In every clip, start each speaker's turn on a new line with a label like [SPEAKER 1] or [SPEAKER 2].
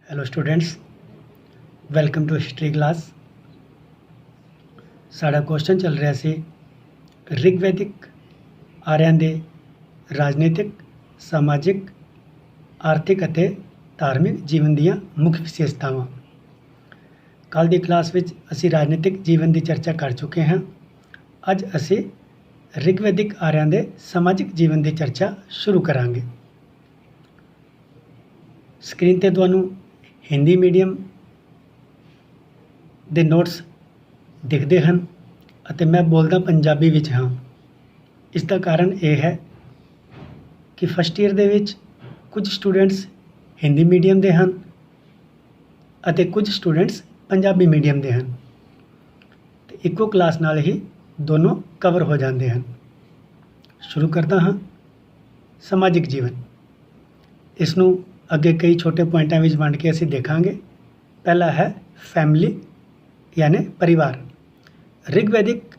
[SPEAKER 1] Hello students, welcome to history class. साडा question चल रहा सी ऋग्वैदिक आर्यां दे राजनीतिक, समाजिक, आर्थिक ਅਤੇ धार्मिक जीवन ਦੀਆਂ मुख्य विशेषतावां। ਕੱਲ੍ਹ ਦੀ ਕਲਾਸ ਵਿੱਚ ਅਸੀਂ ਰਾਜਨੀਤਿਕ ਜੀਵਨ ਦੀ ਚਰਚਾ ਕਰ ਚੁੱਕੇ ਹਾਂ। ਅੱਜ ਅਸੀਂ ऋग्वैदिक ਆਰਿਆਂ ਦੇ ਸਮਾਜਿਕ ਜੀਵਨ ਦੀ ਚਰਚਾ ਸ਼ੁਰੂ ਕਰਾਂਗੇ। ਸਕਰੀਨ ਤੇ ਤੁਹਾਨੂੰ हिंदी मीडियम ਦੇ ਨੋਟਸ ਦਿਖਦੇ ਹਨ ਅਤੇ ਮੈਂ ਬੋਲਦਾ ਪੰਜਾਬੀ ਵਿੱਚ ਹਾਂ। ਇਸ ਦਾ ਕਾਰਨ ਇਹ ਹੈ ਕਿ ਫਸਟ ਈਅਰ ਦੇ ਵਿੱਚ ਕੁਝ ਸਟੂਡੈਂਟਸ ਹਿੰਦੀ ਮੀਡੀਅਮ ਦੇ ਹਨ ਅਤੇ ਕੁਝ ਸਟੂਡੈਂਟਸ ਪੰਜਾਬੀ ਮੀਡੀਅਮ ਦੇ ਹਨ ਤੇ ਇੱਕੋ ਕਲਾਸ ਨਾਲ ਹੀ ਦੋਨੋਂ ਕਵਰ ਹੋ ਜਾਂਦੇ ਹਨ। ਸ਼ੁਰੂ ਕਰਦਾ ਹਾਂ। ਸਮਾਜਿਕ ਜੀਵਨ, ਇਸ ਨੂੰ ਅੱਗੇ ਕਈ ਛੋਟੇ ਪੁਆਇੰਟਾਂ ਵਿੱਚ ਵੰਡ ਕੇ ਅਸੀਂ ਦੇਖਾਂਗੇ। ਪਹਿਲਾ ਹੈ ਫੈਮਿਲੀ ਯਾਨੀ ਪਰਿਵਾਰ। ऋग्वैदिक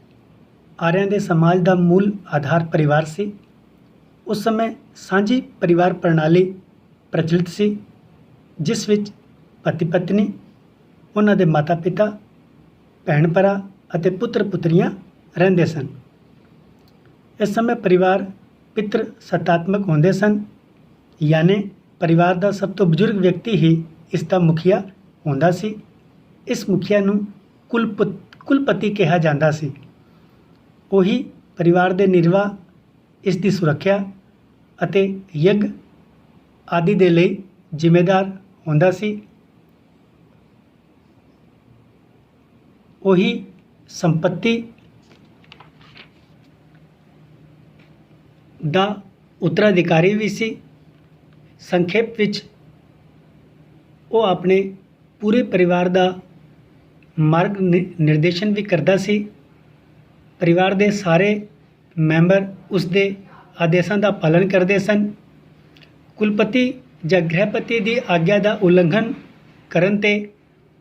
[SPEAKER 1] ਆਰਿਆਂ ਦੇ ਸਮਾਜ ਦਾ ਮੂਲ ਆਧਾਰ ਪਰਿਵਾਰ ਸੀ। ਉਸ ਸਮੇਂ ਸਾਂਝੀ ਪਰਿਵਾਰ ਪ੍ਰਣਾਲੀ ਪ੍ਰਚਲਿਤ ਸੀ, ਜਿਸ ਵਿੱਚ ਪਤੀ ਪਤਨੀ, ਉਹਨਾਂ ਦੇ ਮਾਤਾ ਪਿਤਾ, ਭੈਣ ਭਰਾ ਅਤੇ ਪੁੱਤਰ ਪੁੱਤਰੀਆਂ ਰਹਿੰਦੇ ਸਨ। ਇਸ ਸਮੇਂ ਪਰਿਵਾਰ ਪਿਤਰ ਸੱਤਾਤਮਕ ਹੁੰਦੇ ਸਨ, ਯਾਨੀ ਪਰਿਵਾਰ ਦਾ ਸਭ ਤੋਂ ਬਜ਼ੁਰਗ ਵਿਅਕਤੀ ਹੀ ਇਸ ਦਾ ਮੁਖੀਆ ਹੁੰਦਾ ਸੀ। ਇਸ ਮੁਖੀਆ ਨੂੰ ਕੁਲਪਤੀ ਕਿਹਾ ਜਾਂਦਾ ਸੀ। ਉਹੀ ਪਰਿਵਾਰ ਦੇ ਨਿਰਵਾਹ, ਇਸ ਦੀ ਸੁਰੱਖਿਆ ਅਤੇ ਯੱਗ ਆਦਿ ਦੇ ਲਈ ਜ਼ਿੰਮੇਦਾਰ ਹੁੰਦਾ ਸੀ। ਉਹੀ ਸੰਪत्ति ਦਾ ਉੱਤਰਾਧਿਕਾਰੀ ਵੀ ਸੀ। ਸੰਖੇਪ ਵਿੱਚ ਉਹ ਆਪਣੇ ਪੂਰੇ ਪਰਿਵਾਰ ਦਾ ਮਾਰਗ ਨਿਰਦੇਸ਼ਨ ਵੀ ਕਰਦਾ ਸੀ। ਪਰਿਵਾਰ ਦੇ ਸਾਰੇ ਮੈਂਬਰ ਉਸ ਦੇ ਆਦੇਸ਼ਾਂ ਦਾ ਪਾਲਣ ਕਰਦੇ ਸਨ। ਕੁਲਪਤੀ ਜਾਂ ਗ੍ਰਹਿਪਤੀ ਦੀ ਆਗਿਆ ਦਾ ਉਲੰਘਣ ਕਰਨ 'ਤੇ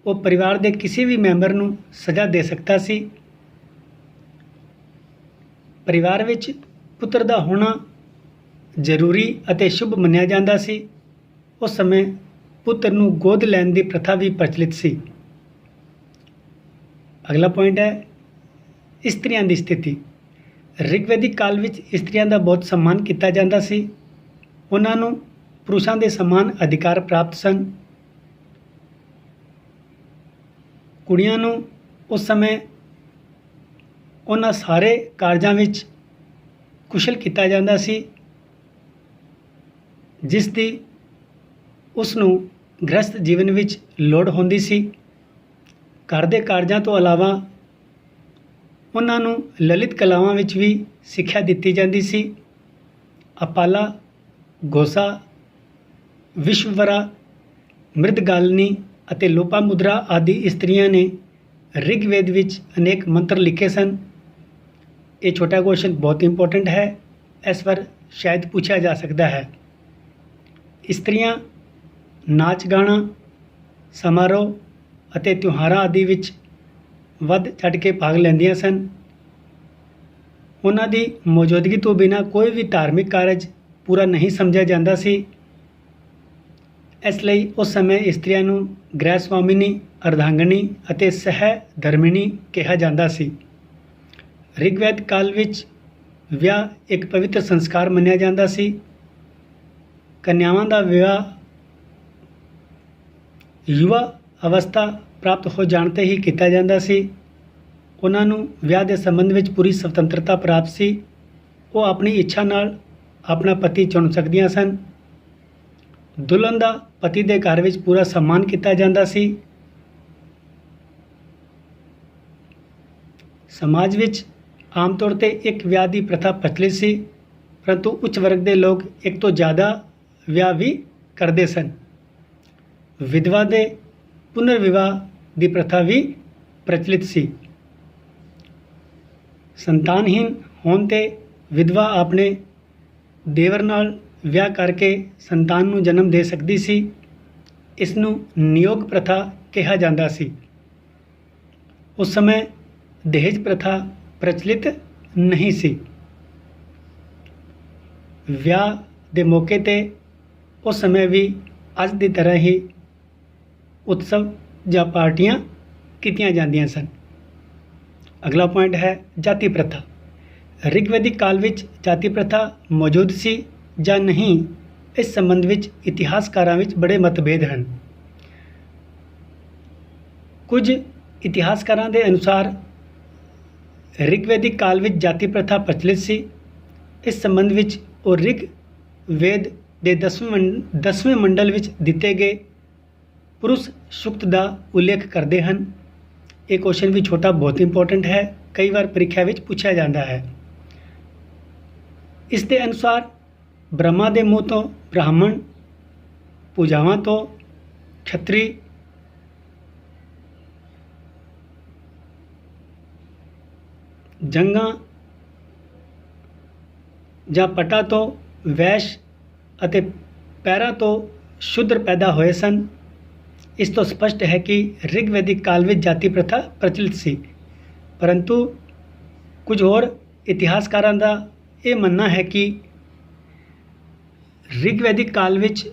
[SPEAKER 1] ਉਹ ਪਰਿਵਾਰ ਦੇ ਕਿਸੇ ਵੀ ਮੈਂਬਰ ਨੂੰ ਸਜ਼ਾ ਦੇ ਸਕਦਾ ਸੀ। ਪਰਿਵਾਰ ਵਿੱਚ ਪੁੱਤਰ ਦਾ ਹੋਣਾ ਜ਼ਰੂਰੀ ਅਤੇ ਸ਼ੁਭ ਮੰਨਿਆ ਜਾਂਦਾ ਸੀ। ਉਸ ਸਮੇਂ ਪੁੱਤਰ ਨੂੰ ਗੋਦ ਲੈਣ ਦੀ ਪ੍ਰਥਾ ਵੀ ਪ੍ਰਚਲਿਤ ਸੀ। ਅਗਲਾ ਪੁਆਇੰਟ ਹੈ ਇਸਤਰੀਆਂ ਦੀ ਸਥਿਤੀ। ऋग्वैदिक ਕਾਲ ਵਿੱਚ ਇਸਤਰੀਆਂ ਦਾ ਬਹੁਤ ਸਨਮਾਨ ਕੀਤਾ ਜਾਂਦਾ ਸੀ। ਉਹਨਾਂ ਨੂੰ ਪੁਰਸ਼ਾਂ ਦੇ ਸਮਾਨ ਅਧਿਕਾਰ ਪ੍ਰਾਪਤ ਸਨ। ਕੁੜੀਆਂ ਨੂੰ ਉਸ ਸਮੇਂ ਉਹਨਾਂ ਸਾਰੇ ਕਾਰਜਾਂ ਵਿੱਚ ਕੁਸ਼ਲ ਕੀਤਾ ਜਾਂਦਾ ਸੀ ਜਿਸ ਦੀ ਉਸ ਨੂੰ ਗ੍ਰਸਤ ਜੀਵਨ ਵਿੱਚ ਲੋੜ ਹੁੰਦੀ ਸੀ। ਘਰ ਦੇ ਕਾਰਜਾਂ ਤੋਂ ਇਲਾਵਾ ਉਹਨਾਂ ਨੂੰ ਲਲਿਤ ਕਲਾਵਾਂ ਵਿੱਚ ਵੀ ਸਿੱਖਿਆ ਦਿੱਤੀ ਜਾਂਦੀ ਸੀ। ਅਪਾਲਾ, ਘੋਸਾ, ਵਿਸ਼ਵਵਰਾ, ਮ੍ਰਿਦਗਾਲਿਨੀ ਅਤੇ ਲੋਪਾਮੁਦਰਾ ਆਦਿ ਇਸਤਰੀਆਂ ਨੇ ਰਿਗਵੇਦ ਵਿੱਚ ਅਨੇਕ ਮੰਤਰ ਲਿਖੇ ਸਨ। ਇਹ ਛੋਟਾ ਕੁਐਸਚਨ ਬਹੁਤ ਇੰਪੋਰਟੈਂਟ ਹੈ। ਇਸ ਵਾਰ ਸ਼ਾਇਦ ਪੁੱਛਿਆ ਜਾ ਸਕਦਾ ਹੈ। ਇਸਤਰੀਆਂ ਨਾਚ ਗਾਣਾ, ਸਮਾਰੋਹ ਅਤੇ ਤਿਉਹਾਰਾਂ ਆਦਿ ਵਿੱਚ ਵੱਧ ਚੜ੍ਹ ਕੇ ਭਾਗ ਲੈਂਦੀਆਂ ਸਨ। ਉਹਨਾਂ ਦੀ ਮੌਜੂਦਗੀ ਤੋਂ ਬਿਨਾਂ ਕੋਈ ਵੀ ਧਾਰਮਿਕ ਕਾਰਜ ਪੂਰਾ ਨਹੀਂ ਸਮਝਿਆ ਜਾਂਦਾ ਸੀ। ਇਸ ਲਈ ਉਸ ਸਮੇਂ ਇਸਤਰੀਆਂ ਨੂੰ ਗ੍ਰਹਿ ਸਵਾਮਿਨੀ, ਅਰਧਾਂਗਨੀ ਅਤੇ ਸਹਿ ਧਰਮਿਣੀ ਕਿਹਾ ਜਾਂਦਾ ਸੀ। ऋग्वैद ਕਾਲ ਵਿੱਚ ਵਿਆਹ ਇੱਕ ਪਵਿੱਤਰ ਸੰਸਕਾਰ ਮੰਨਿਆ ਜਾਂਦਾ ਸੀ। ਕੰਨਿਆਵਾਂ ਦਾ ਵਿਆਹ ਯੁਵਾ ਅਵਸਥਾ ਪ੍ਰਾਪਤ ਹੋ ਜਾਣ 'ਤੇ ਹੀ ਕੀਤਾ ਜਾਂਦਾ ਸੀ। ਉਹਨਾਂ ਨੂੰ ਵਿਆਹ ਦੇ ਸੰਬੰਧ ਵਿੱਚ ਪੂਰੀ ਸੁਤੰਤਰਤਾ ਪ੍ਰਾਪਤ ਸੀ। ਉਹ ਆਪਣੀ ਇੱਛਾ ਨਾਲ ਆਪਣਾ ਪਤੀ ਚੁਣ ਸਕਦੀਆਂ ਸਨ। ਦੁਲਹਨ ਦਾ ਪਤੀ ਦੇ ਘਰ ਵਿੱਚ ਪੂਰਾ ਸਨਮਾਨ ਕੀਤਾ ਜਾਂਦਾ ਸੀ। ਸਮਾਜ ਵਿੱਚ ਆਮ ਤੌਰ 'ਤੇ ਇੱਕ ਵਿਆਹ ਦੀ ਪ੍ਰਥਾ ਪ੍ਰਚਲਿਤ ਸੀ, ਪਰੰਤੂ ਉੱਚ ਵਰਗ ਦੇ ਲੋਕ ਇੱਕ ਤੋਂ ਜ਼ਿਆਦਾ ਵਿਆਹ ਵੀ ਕਰਦੇ ਸਨ। ਵਿਧਵਾ ਦੇ ਪੁਨਰ ਵਿਵਾਹ ਦੀ ਪ੍ਰਥਾ ਵੀ ਪ੍ਰਚਲਿਤ ਸੀ। ਸੰਤਾਨਹੀਨ ਹੋਣ 'ਤੇ ਵਿਧਵਾ ਆਪਣੇ ਦੇਵਰ ਨਾਲ ਵਿਆਹ ਕਰਕੇ ਸੰਤਾਨ ਨੂੰ ਜਨਮ ਦੇ ਸਕਦੀ ਸੀ। ਇਸ ਨੂੰ ਨਿਯੋਗ ਪ੍ਰਥਾ ਕਿਹਾ ਜਾਂਦਾ ਸੀ। ਉਸ ਸਮੇਂ ਦਹੇਜ ਪ੍ਰਥਾ ਪ੍ਰਚਲਿਤ ਨਹੀਂ ਸੀ। ਵਿਆਹ ਦੇ ਮੌਕੇ 'ਤੇ ਉਸ ਸਮੇਂ ਵੀ ਅੱਜ ਦੀ ਤਰ੍ਹਾਂ ਹੀ ਉਤਸਵ ਜਾਂ ਪਾਰਟੀਆਂ ਕੀਤੀਆਂ ਜਾਂਦੀਆਂ ਸਨ। ਅਗਲਾ ਪੁਆਇੰਟ ਹੈ ਜਾਤੀ ਪ੍ਰਥਾ। ਰਿਗਵੈਦਿਕ ਕਾਲ ਵਿੱਚ ਜਾਤੀ ਪ੍ਰਥਾ ਮੌਜੂਦ ਸੀ ਜਾਂ ਨਹੀਂ, ਇਸ ਸੰਬੰਧ ਵਿੱਚ ਇਤਿਹਾਸਕਾਰਾਂ ਵਿੱਚ ਬੜੇ ਮਤਭੇਦ ਹਨ। ਕੁਝ ਇਤਿਹਾਸਕਾਰਾਂ ਦੇ ਅਨੁਸਾਰ ਰਿਗਵੈਦਿਕ ਕਾਲ ਵਿੱਚ ਜਾਤੀ ਪ੍ਰਥਾ ਪ੍ਰਚਲਿਤ ਸੀ। ਇਸ ਸੰਬੰਧ ਵਿੱਚ ਉਹ ਰਿਗ ਵੇਦ ਦੇ 10ਵੇਂ ਮੰਡਲ ਵਿੱਚ ਦਿੱਤੇ ਗਏ ਪੁਰਸ਼ ਸੂਕਤ ਦਾ ਉਲੇਖ ਕਰਦੇ ਹਨ। ਇਹ ਕੁਐਸਚਨ ਵੀ ਛੋਟਾ ਬਹੁਤ ਇੰਪੋਰਟੈਂਟ ਹੈ, ਕਈ ਵਾਰ ਪ੍ਰੀਖਿਆ ਵਿੱਚ ਪੁੱਛਿਆ ਜਾਂਦਾ ਹੈ। ਇਸ ਦੇ ਅਨੁਸਾਰ ਬ੍ਰਹਮਾ ਦੇ ਮੂੰਹ ਤੋਂ ਬ੍ਰਾਹਮਣ, ਪੂਜਾਵਾਂ ਤੋਂ ਖੱਤਰੀ, ਜੰਗਾਂ ਜਾਂ ਪਟਾ ਤੋਂ ਵੈਸ਼ ਅਤੇ ਪੈਰਾਂ ਤੋਂ ਸ਼ੂਦਰ ਪੈਦਾ ਹੋਏ ਸਨ। ਇਸ ਤੋਂ ਸਪਸ਼ਟ ਹੈ ਕਿ ਰਿਗਵੈਦਿਕ ਕਾਲ ਵਿੱਚ ਜਾਤੀ ਪ੍ਰਥਾ ਪ੍ਰਚਲਿਤ ਸੀ, ਪਰੰਤੂ ਕੁਝ ਹੋਰ ਇਤਿਹਾਸਕਾਰਾਂ ਦਾ ਇਹ ਮੰਨਣਾ ਹੈ ਕਿ ਰਿਗਵੈਦਿਕ ਕਾਲ ਵਿੱਚ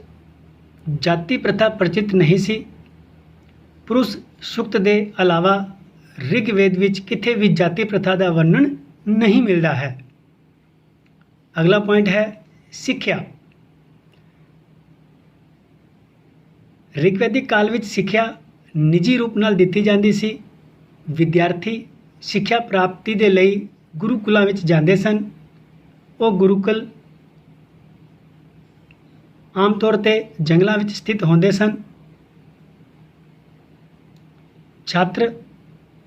[SPEAKER 1] ਜਾਤੀ ਪ੍ਰਥਾ ਪ੍ਰਚਲਿਤ ਨਹੀਂ ਸੀ। ਪੁਰਸ਼ ਸੂਕਤ ਦੇ ਇਲਾਵਾ ਰਿਗਵੇਦ ਵਿੱਚ ਕਿਤੇ ਵੀ ਜਾਤੀ ਪ੍ਰਥਾ ਦਾ ਵਰਣਨ ਨਹੀਂ ਮਿਲਦਾ ਹੈ। ਅਗਲਾ ਪੁਆਇੰਟ ਹੈ ਸਿੱਖਿਆ। ਰਿਗਵੈਦਿਕ ਕਾਲ ਵਿੱਚ ਸਿੱਖਿਆ ਨਿੱਜੀ ਰੂਪ ਨਾਲ ਦਿੱਤੀ ਜਾਂਦੀ ਸੀ। ਵਿਦਿਆਰਥੀ ਸਿੱਖਿਆ ਪ੍ਰਾਪਤੀ ਦੇ ਲਈ ਗੁਰੂਕੁਲਾਂ ਵਿੱਚ ਜਾਂਦੇ ਸਨ। ਉਹ ਗੁਰੂਕੁਲ ਆਮ ਤੌਰ 'ਤੇ ਜੰਗਲਾਂ ਵਿੱਚ ਸਥਿਤ ਹੁੰਦੇ ਸਨ। ਛਾਤਰ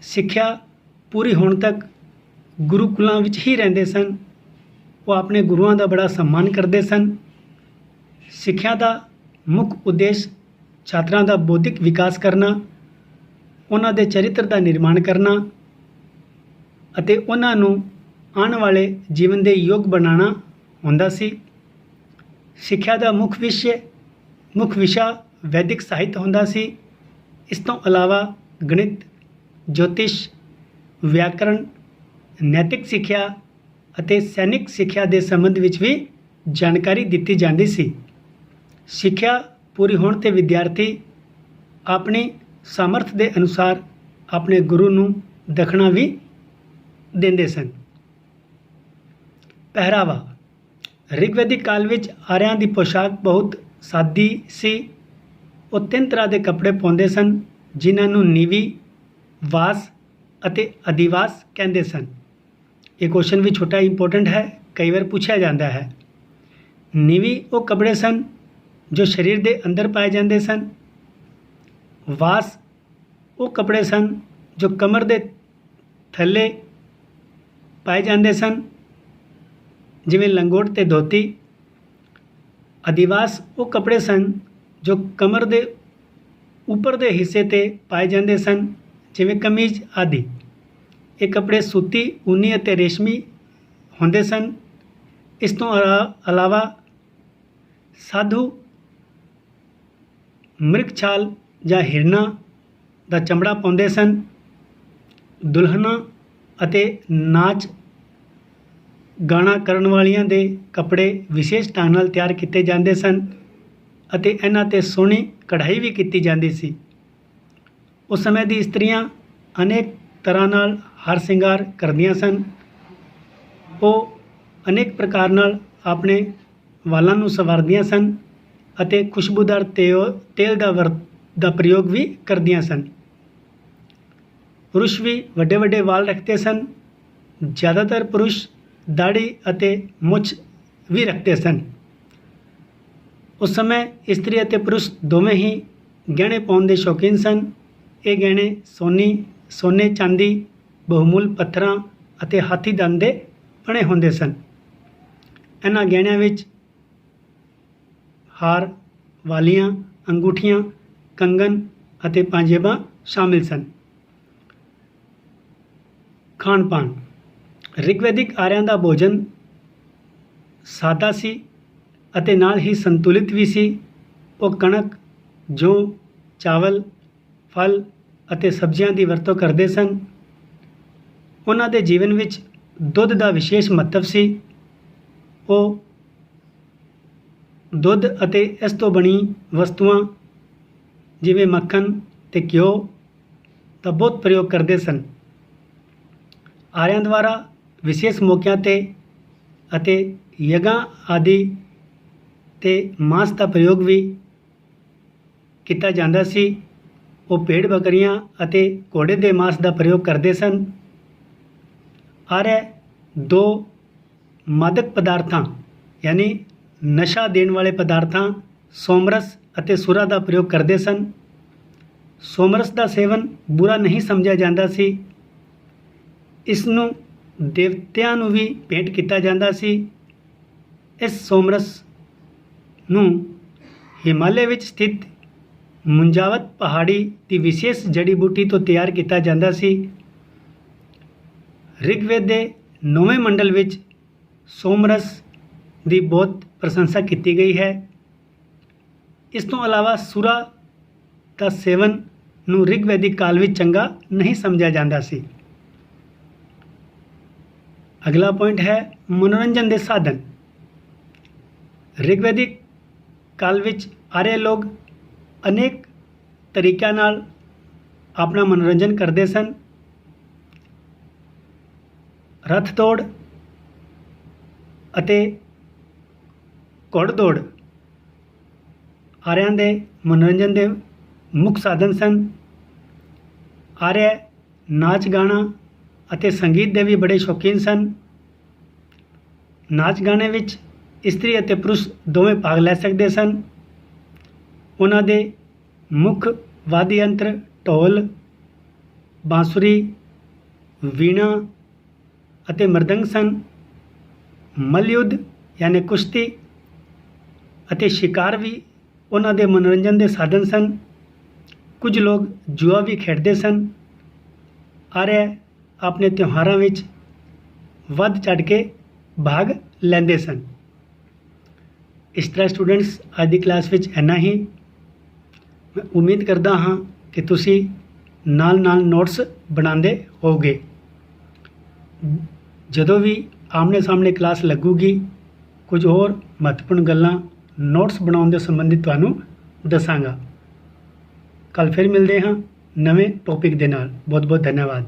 [SPEAKER 1] ਸਿੱਖਿਆ ਪੂਰੀ ਹੋਣ ਤੱਕ ਗੁਰੂਕੁਲਾਂ ਵਿੱਚ ਹੀ ਰਹਿੰਦੇ ਸਨ। ਉਹ ਆਪਣੇ ਗੁਰੂਆਂ ਦਾ ਬੜਾ ਸਨਮਾਨ ਕਰਦੇ ਸਨ। ਸਿੱਖਿਆ ਦਾ ਮੁੱਖ ਉਦੇਸ਼ ਛਾਤਰਾਂ ਦਾ ਬੌਧਿਕ ਵਿਕਾਸ ਕਰਨਾ, ਉਹਨਾਂ ਦੇ ਚਰਿੱਤਰ ਦਾ ਨਿਰਮਾਣ ਕਰਨਾ ਅਤੇ ਉਹਨਾਂ ਨੂੰ ਆਉਣ ਵਾਲੇ ਜੀਵਨ ਦੇ ਯੋਗ ਬਣਾਉਣਾ ਹੁੰਦਾ ਸੀ। ਸਿੱਖਿਆ ਦਾ ਮੁੱਖ ਵਿਸ਼ਾ ਵੈਦਿਕ ਸਾਹਿਤ ਹੁੰਦਾ ਸੀ। ਇਸ ਤੋਂ ਇਲਾਵਾ ਗਣਿਤ, ਜੋਤਿਸ਼, ਵਿਆਕਰਣ, ਨੈਤਿਕ ਸਿੱਖਿਆ ਅਤੇ ਸੈਨਿਕ ਸਿੱਖਿਆ ਦੇ ਸੰਬੰਧ ਵਿੱਚ ਵੀ ਜਾਣਕਾਰੀ ਦਿੱਤੀ ਜਾਂਦੀ ਸੀ। ਸਿੱਖਿਆ ਪੂਰੀ ਹੋਣ 'ਤੇ ਵਿਦਿਆਰਥੀ ਆਪਣੀ ਸਾਮਰਥ ਦੇ ਅਨੁਸਾਰ ਆਪਣੇ ਗੁਰੂ ਨੂੰ ਦਖਣਾ ਵੀ ਦਿੰਦੇ ਸਨ। ਪਹਿਰਾਵਾ। ਰਿਗਵੈਦਿਕ ਕਾਲ ਵਿੱਚ ਆਰਿਆਂ ਦੀ ਪੋਸ਼ਾਕ ਬਹੁਤ ਸਾਦੀ ਸੀ। ਉਹ 3 ਤਰ੍ਹਾਂ ਦੇ ਕੱਪੜੇ ਪਾਉਂਦੇ ਸਨ, ਜਿਨ੍ਹਾਂ ਨੂੰ ਨੀਵੀ, ਵਾਸ ਅਤੇ ਅਧਿਵਾਸ ਕਹਿੰਦੇ ਸਨ। ਇਹ ਕੁਐਸਚਨ ਵੀ ਛੋਟਾ ਇੰਪੋਰਟੈਂਟ ਹੈ, ਕਈ ਵਾਰ ਪੁੱਛਿਆ ਜਾਂਦਾ ਹੈ। ਨੀਵੀ ਉਹ ਕੱਪੜੇ ਸਨ ਜੋ ਸਰੀਰ ਦੇ ਅੰਦਰ ਪਾਏ ਜਾਂਦੇ ਸਨ। ਵਾਸ ਉਹ ਕੱਪੜੇ ਸਨ ਜੋ ਕਮਰ ਦੇ ਥੱਲੇ ਪਾਏ ਜਾਂਦੇ ਸਨ, ਜਿਵੇਂ ਲੰਗੋਟ ਤੇ ਧੋਤੀ। ਅਧਿਵਾਸ ਉਹ ਕੱਪੜੇ ਸਨ ਜੋ ਕਮਰ ਦੇ ਉੱਪਰ ਦੇ ਹਿੱਸੇ 'ਤੇ ਪਾਏ ਜਾਂਦੇ ਸਨ, ਜਿਵੇਂ ਕਮੀਜ਼ ਆਦਿ। ਇਹ ਕੱਪੜੇ ਸੂਤੀ, ਊਨੀ ਅਤੇ ਰੇਸ਼ਮੀ ਹੁੰਦੇ ਸਨ। ਇਸ ਤੋਂ ਇਲਾਵਾ ਸਾਧੂ ਮ੍ਰਿਗ ਛਾਲ ਜਾਂ ਹਿਰਨਾਂ ਦਾ ਚਮੜਾ ਪਾਉਂਦੇ ਸਨ। ਦੁਲਹਨਾਂ ਅਤੇ ਨਾਚ ਗਾਣਾ ਕਰਨ ਵਾਲੀਆਂ ਦੇ ਕੱਪੜੇ ਵਿਸ਼ੇਸ਼ ਢੰਗ ਨਾਲ ਤਿਆਰ ਕੀਤੇ ਜਾਂਦੇ ਸਨ ਅਤੇ ਇਹਨਾਂ 'ਤੇ ਸੋਹਣੀ ਕਢਾਈ ਵੀ ਕੀਤੀ ਜਾਂਦੀ ਸੀ। ਉਸ ਸਮੇਂ ਦੀ ਇਸਤਰੀਆਂ ਅਨੇਕ ਤਰ੍ਹਾਂ ਨਾਲ ਹਾਰ ਸ਼ਿੰਗਾਰ ਕਰਦੀਆਂ ਸਨ। ਉਹ ਅਨੇਕ ਪ੍ਰਕਾਰ ਨਾਲ ਆਪਣੇ ਵਾਲਾਂ ਨੂੰ ਸੰਵਾਰਦੀਆਂ ਸਨ ਅਤੇ ਖੁਸ਼ਬੂਦਾਰ ਤੇਲ ਦਾ ਪ੍ਰਯੋਗ ਵੀ ਕਰਦੀਆਂ ਸਨ। ਪੁਰਸ਼ ਵੀ ਵੱਡੇ ਵੱਡੇ ਵਾਲ ਰੱਖਦੇ ਸਨ। ਜ਼ਿਆਦਾਤਰ ਪੁਰਸ਼ ਦਾੜੀ ਅਤੇ ਮੁੱਛ ਵੀ ਰੱਖਦੇ ਸਨ। ਉਸ ਸਮੇਂ ਇਸਤਰੀ ਅਤੇ ਪੁਰਸ਼ ਦੋਵੇਂ ਹੀ ਗਹਿਣੇ ਪਾਉਣ ਦੇ ਸ਼ੌਕੀਨ ਸਨ। ਇਹ ਗਹਿਣੇ ਸੋਨੇ, ਚਾਂਦੀ, ਬਹੁਮੁੱਲ ਪੱਥਰਾਂ ਅਤੇ ਹਾਥੀ ਦੰਦ ਦੇ ਬਣੇ ਹੁੰਦੇ ਸਨ। ਇਹਨਾਂ ਗਹਿਣਿਆਂ ਵਿੱਚ ਹਾਰ, ਵਾਲੀਆਂ, ਅੰਗੂਠੀਆਂ, ਕੰਗਨ ਅਤੇ ਪਾਂਜੇਬਾਂ ਸ਼ਾਮਿਲ ਸਨ। ਖਾਣ ਪਾਣ। ਰਿਗਵੈਦਿਕ ਆਰਿਆਂ ਦਾ ਭੋਜਨ ਸਾਦਾ ਸੀ ਅਤੇ ਨਾਲ ਹੀ ਸੰਤੁਲਿਤ ਵੀ ਸੀ। ਉਹ ਕਣਕ, ਜੌਂ, ਚਾਵਲ, ਫਲ ਅਤੇ ਸਬਜ਼ੀਆਂ ਦੀ ਵਰਤੋਂ ਕਰਦੇ ਸਨ। ਉਹਨਾਂ ਦੇ ਜੀਵਨ ਵਿੱਚ ਦੁੱਧ ਦਾ ਵਿਸ਼ੇਸ਼ ਮਹੱਤਵ ਸੀ। ਉਹ ਦੁੱਧ ਅਤੇ ਇਸ ਤੋਂ ਬਣੀ ਵਸਤੂਆਂ ਜਿਵੇਂ ਮੱਖਣ ਤੇ ਘਿਓ ਦਾ ਬਹੁਤ ਪ੍ਰਯੋਗ ਕਰਦੇ ਸਨ। ਆਰਿਆਂ ਦੁਆਰਾ ਵਿਸ਼ੇਸ਼ ਮੌਕਿਆਂ ਤੇ ਅਤੇ ਯੱਗਾਂ ਆਦਿ ਤੇ ਮਾਂਸ ਦਾ ਪ੍ਰਯੋਗ ਵੀ ਕੀਤਾ ਜਾਂਦਾ ਸੀ। ਉਹ ਭੇਡ ਬੱਕਰੀਆਂ ਅਤੇ ਘੋੜੇ ਦੇ ਮਾਂਸ ਦਾ ਪ੍ਰਯੋਗ ਕਰਦੇ ਸਨ। ਆਰਿਆ ਦੋ ਮਾਦਕ ਪਦਾਰਥਾਂ ਯਾਨੀ ਨਸ਼ਾ ਦੇਣ ਵਾਲੇ ਪਦਾਰਥਾਂ ਸੋਮਰਸ ਅਤੇ ਸੁਰਾ ਦਾ ਪ੍ਰਯੋਗ ਕਰਦੇ ਸਨ। ਸੋਮਰਸ ਦਾ ਸੇਵਨ ਬੁਰਾ ਨਹੀਂ ਸਮਝਿਆ ਜਾਂਦਾ ਸੀ। ਇਸ ਨੂੰ ਦੇਵਤਿਆਂ ਨੂੰ ਵੀ ਭੇਂਟ ਕੀਤਾ ਜਾਂਦਾ ਸੀ। ਇਸ ਸੋਮਰਸ ਨੂੰ ਹਿਮਾਲਿਆ ਵਿੱਚ ਸਥਿਤ ਮੁੰਜਾਵਤ ਪਹਾੜੀ ਦੀ ਵਿਸ਼ੇਸ਼ ਜੜੀ ਬੂਟੀ ਤੋਂ ਤਿਆਰ ਕੀਤਾ ਜਾਂਦਾ ਸੀ। ਰਿਗਵੇਦ ਦੇ 9ਵੇਂ ਮੰਡਲ ਵਿੱਚ ਸੋਮਰਸ ਦੀ ਬਹੁਤ ਪ੍ਰਸ਼ੰਸਾ ਕੀਤੀ ਗਈ ਹੈ। ਇਸ ਤੋਂ ਇਲਾਵਾ ਸੁਰਾ ਦਾ ਸੇਵਨ ਨੂੰ ਰਿਗਵੈਦਿਕ ਕਾਲ ਵਿੱਚ ਚੰਗਾ ਨਹੀਂ ਸਮਝਿਆ ਜਾਂਦਾ ਸੀ। ਅਗਲਾ ਪੁਆਇੰਟ ਹੈ ਮਨੋਰੰਜਨ ਦੇ ਸਾਧਨ। ਰਿਗਵੈਦਿਕ ਕਾਲ ਵਿੱਚ ਆਰੀਆ ਲੋਕ ਅਨੇਕ ਤਰੀਕਿਆਂ ਨਾਲ ਆਪਣਾ ਮਨੋਰੰਜਨ ਕਰਦੇ ਸਨ। ਰੱਥ ਦੌੜ ਅਤੇ ਘੋੜ ਦੌੜ ਆਰਿਆਂ ਦੇ ਮਨੋਰੰਜਨ ਦੇ ਮੁੱਖ ਸਾਧਨ ਸਨ। ਆਰਿਆ ਨਾਚ ਗਾਣਾ ਅਤੇ ਸੰਗੀਤ ਦੇ ਵੀ ਬੜੇ ਸ਼ੌਕੀਨ ਸਨ। ਨਾਚ ਗਾਣੇ ਵਿੱਚ ਇਸਤਰੀ ਅਤੇ ਪੁਰਸ਼ ਦੋਵੇਂ ਭਾਗ ਲੈ ਸਕਦੇ ਸਨ। ਉਹਨਾਂ ਦੇ ਮੁੱਖ ਵਾਦੀ ਯੰਤਰ ਢੋਲ, ਬਾਂਸੁਰੀ, ਵੀਣਾ ਅਤੇ ਮਰਦੰਗ ਸਨ। ਮੱਲਯੁੱਧ ਯਾਨੀ ਕੁਸ਼ਤੀ ਅਤੇ ਸ਼ਿਕਾਰ ਵੀ ਉਹਨਾਂ ਦੇ ਮਨੋਰੰਜਨ ਦੇ ਸਾਧਨ ਸਨ। ਕੁਝ ਲੋਕ ਜੂਆ ਵੀ ਖੇਡਦੇ ਸਨ। ਆਰਿਆ ਆਪਣੇ ਤਿਉਹਾਰਾਂ ਵਿੱਚ ਵੱਧ ਚੜ੍ਹ ਕੇ ਭਾਗ ਲੈਂਦੇ ਸਨ। ਇਸ ਤਰ੍ਹਾਂ ਸਟੂਡੈਂਟਸ ਅੱਜ ਦੀ ਕਲਾਸ ਵਿੱਚ ਇੰਨਾ ਹੀ। ਮੈਂ ਉਮੀਦ ਕਰਦਾ ਹਾਂ ਕਿ ਤੁਸੀਂ ਨਾਲ ਨਾਲ ਨੋਟਸ ਬਣਾਉਂਦੇ ਹੋਵੋਗੇ। ਜਦੋਂ ਵੀ ਆਮਣੇ ਸਾਹਮਣੇ ਕਲਾਸ ਲੱਗੂਗੀ ਕੁਝ ਹੋਰ ਮਹੱਤਵਪੂਰਨ ਗੱਲਾਂ ਨੋਟਸ ਬਣਾਉਣ ਦੇ ਸੰਬੰਧੀ ਤੁਹਾਨੂੰ ਦੱਸਾਂਗਾ। ਕੱਲ੍ਹ ਫਿਰ ਮਿਲਦੇ ਹਾਂ ਨਵੇਂ ਟੌਪਿਕ ਦੇ ਨਾਲ। ਬਹੁਤ ਬਹੁਤ ਧੰਨਵਾਦ।